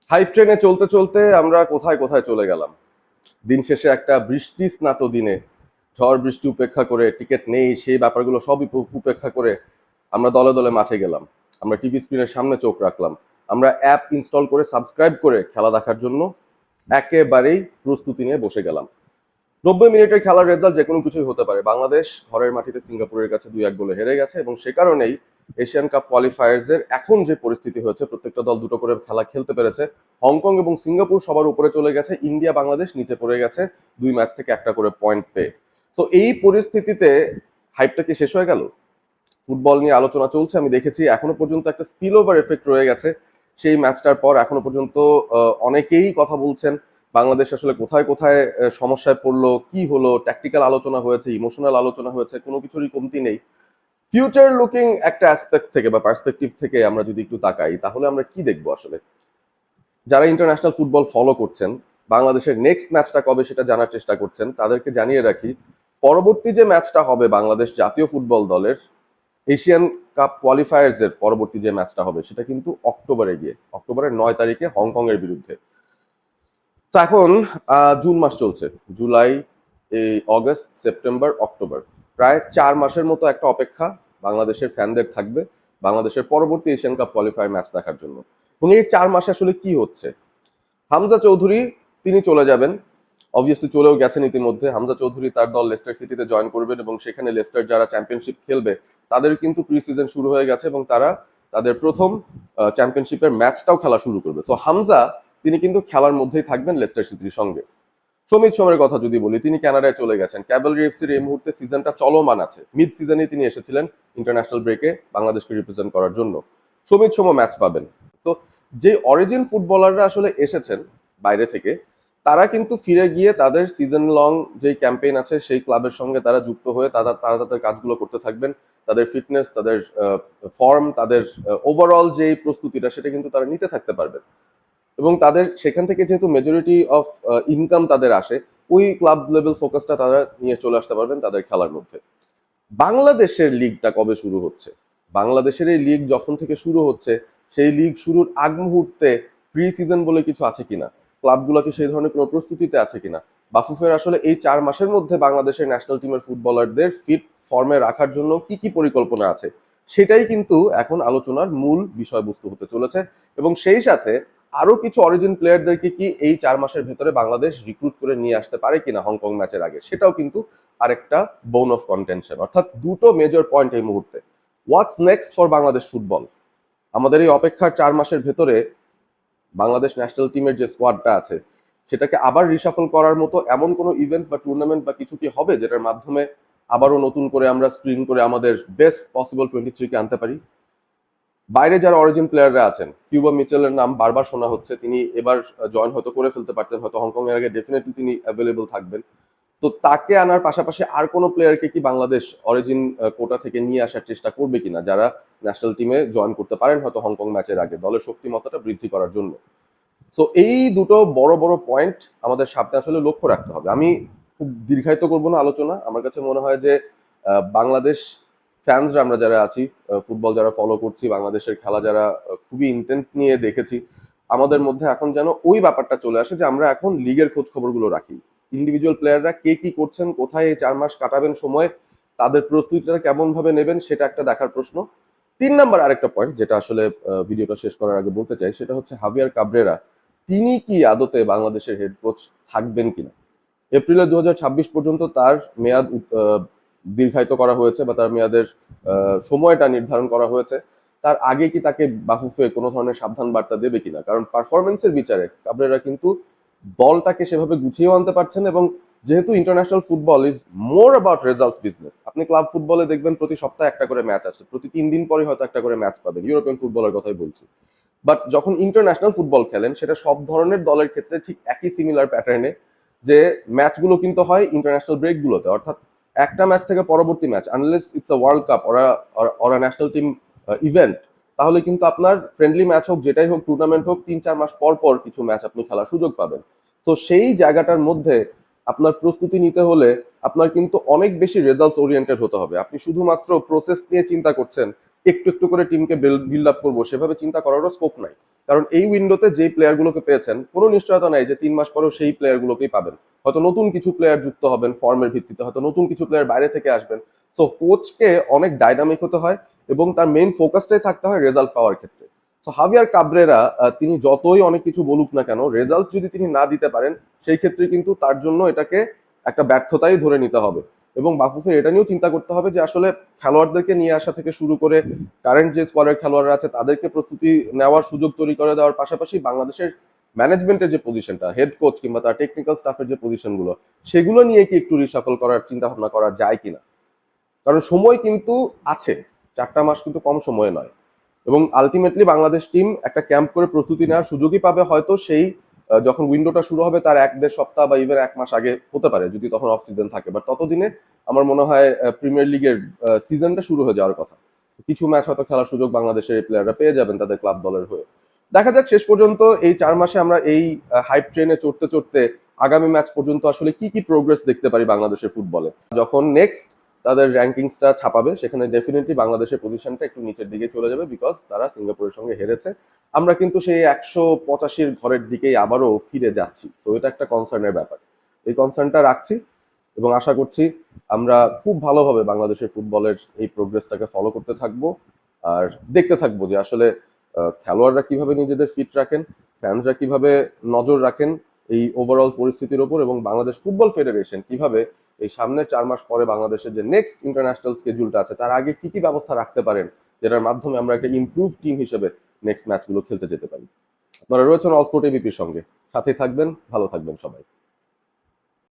Hype ট্রেনে চলতে চলতে আমরা কোথায় কোথায় চলে গেলাম। দিন শেষে একটা বৃষ্টি স্নাত দিনে ঝড় বৃষ্টি উপেক্ষা করে, টিকিট নেই সেই ব্যাপারগুলো সব উপেক্ষা করে আমরা দলে দলে মাঠে গেলাম। আমরা টিভি স্ক্রিনের সামনে চোখ রাখলাম। আমরা অ্যাপ ইনস্টল করে সাবস্ক্রাইব করে খেলা দেখার জন্য একেবারেই প্রস্তুতি নিয়ে বসে গেলাম। 90 মিনিটের খেলার রেজাল্ট যে কোনো কিছুই হতে পারে। বাংলাদেশ ঘরের মাটিতে সিঙ্গাপুরের কাছে 2-1 গোলে হেরে গেছে এবং সে কারণেই এশিয়ান কাপ কোয়ালিফায়ার্সের এখন যে পরিস্থিতি হয়েছে, প্রত্যেকটা দল দুটো করে খেলা খেলতে পেরেছে। হংকং এবং সিঙ্গাপুর সবার উপরে চলে গেছে, ইন্ডিয়া বাংলাদেশ নিচে পড়ে গেছে 2 ম্যাচ থেকে একটা করে পয়েন্ট পেয়ে। তো এই পরিস্থিতিতে হাইপটা কি শেষ হয়ে গেল? ফুটবল নিয়ে আলোচনা চলছে, আমি দেখেছি এখনো পর্যন্ত একটা স্পিল ওভার এফেক্ট রয়ে গেছে সেই ম্যাচটার পর। এখনো পর্যন্ত অনেকেই কথা বলছেন বাংলাদেশ আসলে কোথায় কোথায় সমস্যায় পড়লো, কি হলো, ট্যাকটিক্যাল আলোচনা হয়েছে, ইমোশনাল আলোচনা হয়েছে, কোনো কিছুরই কমতি নেই। ফিউচার লুকিং একটা অ্যাসপেক্ট থেকে বা পার্সপেক্টিভ থেকে আমরা যদি একটু তাকাই, তাহলে আমরা কি দেখবো আসলে? যারা ইন্টারন্যাশনাল ফুটবল ফলো করছেন, বাংলাদেশের নেক্সট ম্যাচটা কবে সেটা জানার চেষ্টা করছেন, তাদেরকে জানিয়ে রাখি, পরবর্তী যে ম্যাচটা হবে বাংলাদেশ জাতীয় ফুটবল দলের এশিয়ান কাপ কোয়ালিফায়ার্স এর পরবর্তী যে ম্যাচটা হবে সেটা কিন্তু অক্টোবরে গিয়ে, অক্টোবরের 9 তারিখে হংকং এর বিরুদ্ধে। তো এখন জুন মাস চলছে, জুলাই, এই আগস্ট, সেপ্টেম্বর, অক্টোবর, প্রায় 4 মাসের মতো একটা অপেক্ষা বাংলাদেশের ফ্যানদের থাকবে বাংলাদেশের পরবর্তী এশিয়ান কাপ কোয়ালিফায়ার ম্যাচ দেখার জন্য। এবং এই 4 মাসে আসলে কি হচ্ছে? হামজা চৌধুরী তিনি চলে যাবেন, অবভিয়াসলি চলেও গেছেন ইতিমধ্যে। হামজা চৌধুরী তার দল লেস্টার সিটিতে জয়েন করবেন এবং সেখানে লেস্টার যারা চ্যাম্পিয়নশিপ খেলবে তাদের কিন্তু প্রি সিজন শুরু হয়ে গেছে এবং তারা তাদের প্রথম চ্যাম্পিয়নশিপের ম্যাচটাও খেলা শুরু করবে। সো হামজা তিনি কিন্তু খেলার মধ্যেই থাকবেন লেস্টার সিটির সঙ্গে। সমিত সোমের কথা যদি বলি, তিনি কানাডায় চলে গেছেন। ক্যাভেলরি এফসির এই মুহূর্তে সিজনটা চলমান আছে, মিড সিজনে তিনি এসেছিলেন ইন্টারন্যাশনাল ব্রেকে বাংলাদেশকে রিপ্রেজেন্ট করার জন্য। সমিত সোম ম্যাচ পাবেন। তো যে অরিজিন ফুটবলাররা আসলে এসেছেন বাইরে থেকে, তারা কিন্তু ফিরে গিয়ে তাদের সিজন লং যে ক্যাম্পেইন আছে সেই ক্লাবের সঙ্গে তারা যুক্ত হয়ে তারা তাদের কাজগুলো করতে থাকবেন। তাদের ফিটনেস, তাদের ফর্ম, তাদের ওভারঅল যে প্রস্তুতিটা সেটা কিন্তু তারা নিতে থাকতে পারবেন এবং তাদের সেখান থেকে যেহেতু মেজরিটি অফ ইনকাম তাদের আসে, ওই ক্লাব লেভেল ফোকাসটা তারা নিয়ে চলে আসতে পারবেন তাদের খেলার মধ্যে। বাংলাদেশের লিগটা কবে শুরু হচ্ছে? বাংলাদেশের এই লিগ যখন থেকে শুরু হচ্ছে, সেই লিগ শুরুর আগ মুহূর্তে প্রি সিজন বলে কিছু আছে কিনা, ক্লাবগুলোকে সেই ধরনের কোনো প্রস্তুতিতে আছে কিনা, বাফুফের আসলে এই 4 মাসের মধ্যে বাংলাদেশের ন্যাশনাল টিমের ফুটবলারদের ফিট ফর্মে রাখার জন্য কি কি পরিকল্পনা আছে, সেটাই কিন্তু এখন আলোচনার মূল বিষয়বস্তু হতে চলেছে। এবং সেই সাথে আরো কিছু অরিজিন প্লেয়ারদেরকে কি এই 4 মাসের ভেতরে বাংলাদেশ রিক্রুট করে নিয়ে আসতে পারে কিনা হংকং ম্যাচের আগে, সেটাও কিন্তু আরেকটা বোন অফ কন্টেনশন। অর্থাৎ দুটো মেজর পয়েন্ট এই মুহূর্তে। What's next for Bangladesh football? আমাদের এই অপেক্ষার 4 মাসের ভেতরে বাংলাদেশ ন্যাশনাল টিমের যে স্কোয়াডটা আছে সেটাকে আবার রিশাফল করার মতো এমন কোনো ইভেন্ট বা টুর্নামেন্ট বা কিছু কি হবে যেটার মাধ্যমে আবারও নতুন করে আমরা স্ক্রিন করে আমাদের বেস্ট পসিবল 23-কে আনতে পারি? বাইরে যারা অরিজিন প্লেয়াররা আছেন, কিউবা মিচেলের নাম বারবার শোনা হচ্ছে, তিনি এবার জয়েন হয়তো করে ফেলতে পারতেন, হয়তো হংকং এর আগে ডেফিনেটলি তিনি অ্যাভেলেবল থাকবেন। তো তাকে আনার পাশাপাশি আর কোনো প্লেয়ারকে কি বাংলাদেশ অরিজিন কোটা থেকে নিয়ে আসার চেষ্টা করবে কিনা, যারা ন্যাশনাল টিমে জয়েন করতে পারেন হয়তো হংকং ম্যাচের আগে, দলের শক্তিমত্তাটা বৃদ্ধি করার জন্য? তো এই দুটো বড় বড় পয়েন্ট আমাদের সামনে আসলে লক্ষ্য রাখতে হবে। আমি খুব দীর্ঘায়িত করবো না আলোচনা। আমার কাছে মনে হয় যে বাংলাদেশ ফ্যান্সরা আমরা যারা আছি, ফুটবল যারা ফলো করছি, বাংলাদেশের খেলা যারা খুবই ইন্টেন্ট নিয়ে দেখেছি, আমাদের মধ্যে এখন যেন ওই ব্যাপারটা চলে আসে যে আমরা এখন লিগের খোঁজ খবরগুলো রাখি। ইন্ডিভিজুয়াল প্লেয়াররা কে কি করছেন, কোথায় এই 4 মাস কাটাবেন সময়, তাদের প্রস্তুতিটা কেমন ভাবে নেবেন সেটা একটা দেখার প্রশ্ন। 3 নাম্বার আরেকটা পয়েন্ট যেটা আসলে ভিডিওটা শেষ করার আগে বলতে চাই, সেটা হচ্ছে হাভিয়ার কাবরেরা তিনি কি আদতে বাংলাদেশের হেড কোচ থাকবেন কিনা। এপ্রিলের 2026 পর্যন্ত তার মেয়াদ দীর্ঘায়িত করা হয়েছে বা তার মেয়াদের সময়টা নির্ধারণ করা হয়েছে। তার আগে কি তাকে বাফুফে কোনো ধরনের সাবধান বার্তা দেবে কিনা? কারণ পারফরমেন্সের বিচারে কাবরেরা কিন্তু দলটাকে সেভাবে গুছিয়েও আনতে পারছেন এবং যেহেতু international football is more about results business, আপনি ক্লাব ফুটবলে দেখবেন প্রতি সপ্তাহে একটা করে ম্যাচ আছে, প্রতি 3 দিন পরে হয়তো একটা করে ম্যাচ পাবেন, ইউরোপিয়ান ফুটবলের কথাই বলছি। বাট যখন ইন্টারন্যাশনাল ফুটবল খেলেন সেটা সব ধরনের দলের ক্ষেত্রে ঠিক একই সিমিলার প্যাটার্নে, যে ম্যাচগুলো কিন্তু হয় ইন্টারন্যাশনাল ব্রেকগুলোতে। অর্থাৎ একটা ম্যাচ থেকে পরবর্তী match, unless it's a world cup ওরা ন্যাশনাল টিম ইভেন্ট, তাহলে কিন্তু আপনার ফ্রেন্ডলি ম্যাচ হোক যেটাই হোক, টুর্নামেন্ট হোক, 3-4 মাস পর পর কিছু ম্যাচ আপনি খেলার সুযোগ পাবেন। তো সেই জায়গাটার মধ্যে আপনার প্রস্তুতি নিতে হলে আপনার কিন্তু অনেক বেশি রেজাল্টস ওরিয়েন্টেড হতে হবে। আপনি শুধুমাত্র প্রসেস নিয়ে চিন্তা করছেন, একটু একটু করে টিমকে বিল্ড আপ করবো, সেভাবে চিন্তা করারও স্কোপ নাই। কারণ এই উইন্ডোতে যেই প্লেয়ারগুলোকে পেয়েছেন কোনো নিশ্চয়তা নাই যে 3 মাস পরেও সেই প্লেয়ারগুলোকেই পাবেন। হয়তো নতুন কিছু প্লেয়ার যুক্ত হবেন ফর্মের ভিত্তিতে, হয়তো নতুন কিছু প্লেয়ার বাইরে থেকে আসবেন। তো কোচকে অনেক ডাইনামিক হতে হয় এবং তার মেইন ফোকাসটাই থাকতে হয় রেজাল্ট পাওয়ার ক্ষেত্রে। তো হাভিয়ার কাবরেরা তিনি যতই অনেক কিছু বলুক না কেন, রেজাল্ট যদি তিনি না দিতে পারেন সেই ক্ষেত্রে কিন্তু তার জন্য এটাকে একটা ব্যর্থতাই ধরে নিতে হবে। এবং বাফুফের এটা নিয়েও চিন্তা করতে হবে যে আসলে খেলোয়াড়দেরকে নিয়ে আসা থেকে শুরু করে কারেন্ট যে স্কোয়াডের খেলোয়াড়রা আছে তাদেরকে প্রস্তুতি নেওয়ার সুযোগ তৈরি করে দেওয়ার পাশাপাশি বাংলাদেশের ম্যানেজমেন্টের যে পজিশনটা, হেড কোচ কিংবা তার টেকনিক্যাল স্টাফের যে পজিশনগুলো, সেগুলো নিয়ে কি একটু রিশাফল করার চিন্তা ভাবনা করা যায় কিনা। কারণ সময় কিন্তু আছে, 4টা মাস কিন্তু কম সময়ে নয়। এবং আলটিমেটলি বাংলাদেশ টিম একটা ক্যাম্প করে প্রস্তুতি নেওয়ার সুযোগই পাবে হয়তো সেই যখন উইন্ডোটা শুরু হবে তার 1-1.5 সপ্তাহ বা ইভেন 1 মাস আগে হতে পারে, যদি তখন অফ সিজন থাকে। বাট ততদিনে আমার মনে হয় প্রিমিয়ার লিগের সিজনটা শুরু হয়ে যাওয়ার কথা। কিছু ম্যাচ হয়তো খেলার সুযোগ বাংলাদেশের প্লেয়াররা পেয়ে যাবেন তাদের ক্লাব দলের হয়ে। দেখা যাক শেষ পর্যন্ত এই 4 মাসে আমরা এই হাইপ ট্রেনে চড়তে চড়তে আগামী ম্যাচ পর্যন্ত আসলে কি কি প্রোগ্রেস দেখতে পারি বাংলাদেশের ফুটবলে। যখন নেক্সট তাদের র্যাঙ্কিংসটা ছাপাবে সেখানে ডেফিনেটলি বাংলাদেশের পজিশনটা একটু নিচের দিকে চলে যাবে, বিকজ তারা সিঙ্গাপুরের সঙ্গে হেরেছে। আমরা কিন্তু সেই 185-র ঘরের দিকেই আবারও ফিরে যাচ্ছি। সো এটা একটা কনসার্নের ব্যাপার, এই কনসার্নটা রাখছি এবং আশা করছি আমরা খুব ভালোভাবে বাংলাদেশের ফুটবলের এই প্রোগ্রেসটাকে ফলো করতে থাকবো আর দেখতে থাকবো যে আসলে খেলোয়াড়রা কিভাবে নিজেদের ফিট রাখেন, ফ্যান্সরা কিভাবে নজর রাখেন এই ওভারঅল পরিস্থিতির ওপর, এবং বাংলাদেশ ফুটবল ফেডারেশন কিভাবে এই সামনের 4 মাস পরে বাংলাদেশের যে নেক্সট ইন্টারন্যাশনাল স্কেডিউলটা আছে তার আগে কি কি ব্যবস্থা রাখতে পারেন, যেটার মাধ্যমে আমরা একটা ইমপ্রুভ টিম হিসেবে নেক্সট ম্যাচগুলো খেলতে যেতে পারি। আপনারা রয়েছেন অল স্পোর্ট এবিপির সঙ্গে, সাথে থাকবেন, ভালো থাকবেন সবাই।